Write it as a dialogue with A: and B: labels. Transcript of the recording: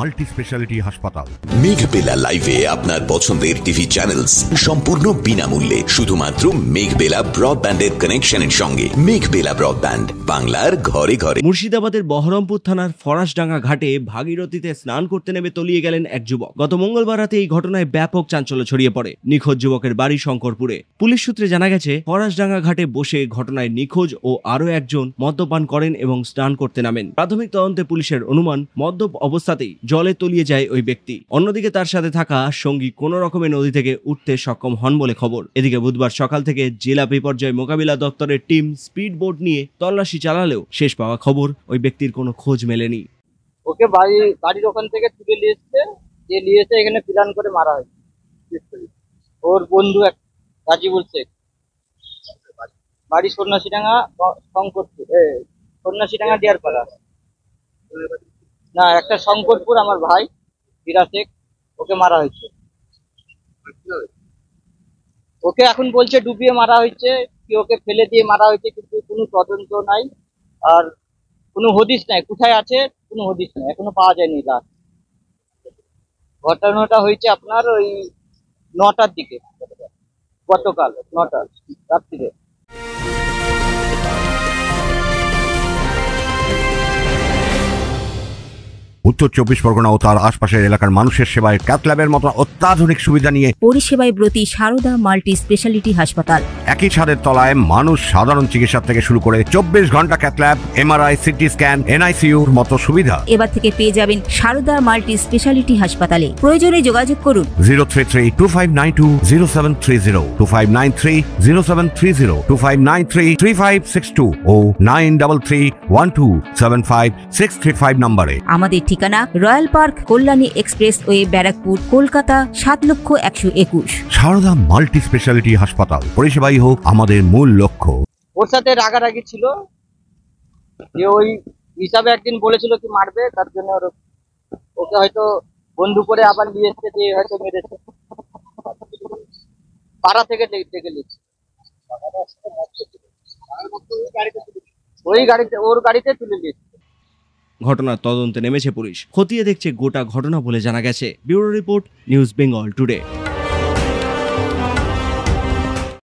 A: Multi speciality হাসপাতাল।
B: মেঘবেলা লাইভে আপনার পছন্দের টিভি চ্যানেলস সম্পূর্ণ বিনামূল্যে, শুধুমাত্র মেঘবেলা ব্রডব্যান্ডের কানেকশনের সঙ্গে। মেঘবেলা ব্রডব্যান্ড, বাংলার ঘরে ঘরে।
C: মুর্শিদাবাদের বহরমপুর থানার ফরাসডাঙ্গা ঘাটে ভাগীরথীতে স্নান করতে নেমে তলিয়ে গেলেন এক যুবক। গত মঙ্গলবার রাতে এই ঘটনায় ব্যাপক চাঞ্চল্য ছড়িয়ে পড়ে। নিখোঁজ যুবকের বাড়ি শঙ্করপুরে। পুলিশ সূত্রে জানা গেছে, ফরাসডাঙ্গা ঘাটে বসে ঘটনায় নিখোঁজ ও আরও একজন মদ্যপান করেন এবং স্নান করতে নামেন। প্রাথমিক তদন্তে পুলিশের অনুমান, মদ্যপ অবস্থাতেই জলে তলিয়ে যায় ওই ব্যক্তি। অন্যদিকে তার সাথে থাকা সঙ্গী কোনো রকমে নদী থেকে উঠতে সক্ষম হন বলে খবর। এদিকে বুধবার সকাল থেকে জেলা বিপর্যয় মোকাবিলা দপ্তরের টিম স্পিড বোট নিয়ে তল্লাশি চালালেও শেষ পাওয়া খবর ওই ব্যক্তির কোনো খোঁজ মেলেনি।
D: ওকে বাড়ির ওখান থেকে তুলে নিয়ে এসে এখানে প্ল্যান করে মারা হয়েছে। ওর বন্ধু এক রাজিবুল শেখ, বাড়ি সন্ন্যাসীডাঙ্গা সন্ন্যাসীডাঙ্গা ডিয়ারপাড়া। না, একটা শঙ্করপুর আমার ভাই হীরা শেখ, ওকে মারা হয়েছে। ওকে এখন বলছে ডুবিয়ে মারা হয়েছে, কি ওকে ফেলে দিয়ে মারা হয়েছে, কিন্তু কোনো তদন্ত নাই আর কোনো হদিশ নাই। কোথায় আছে কোনো হদিশ নাই, এখনো পাওয়া যায়নি লাশ। ঘটনাটা হয়েছে আপনার ওই 9টার দিকে, গতকাল 9টা রাত্রিরে।
A: উত্তর 24 পরগনা ও তার আশপাশের এলাকার মানুষের সেবায় ক্যাথ ল্যাবের মতো অত্যাধুনিক সুবিধা নিয়ে
E: পরিষেবায় ব্রতী সারদা মাল্টি স্পেশালিটি হাসপাতাল।
A: একই ছাদের তলায় মানুষ সাধারণ চিকিৎসা থেকে শুরু করে 24 ঘন্টা cath lab, MRI, CT scan, এনআইসিইউর মতো সুবিধা
E: এবার থেকে পেয়ে যাবেন সারদা মাল্টি স্পেশালিটি হাসপাতালে। প্রয়োজনে যোগাযোগ করুন
A: 033-2592-0730, 2593-0730, 2593-3562 ও 9331275635 নম্বরে।
E: আমাদের ঠিকানা royal park, Kalyani expressway, Barrackpore, Kolkata 7,01,21।
A: Sarada multi speciality হাসপাতাল, পরিষেবাই হোক আমাদের মূল লক্ষ্য।
D: ওর সাথে রাগারাগি ছিল, যে ওই হিসাবে একদিন বলেছিল কি মারবে, তার জন্য ওকে হয়তো বন্ধু করে আবার নিয়ে এসছে, যে হয়তো মেরেছে। পাড়া থেকে ডেকে নিচ্ছে, ওর গাড়িতে তুলে নিচ্ছে।
C: ঘটনার তদন্তে নেমেছে পুলিশ। খতিয়ে দেখছে গোটা ঘটনা বলে জানা গেছে। Bureau report, news Bengal today.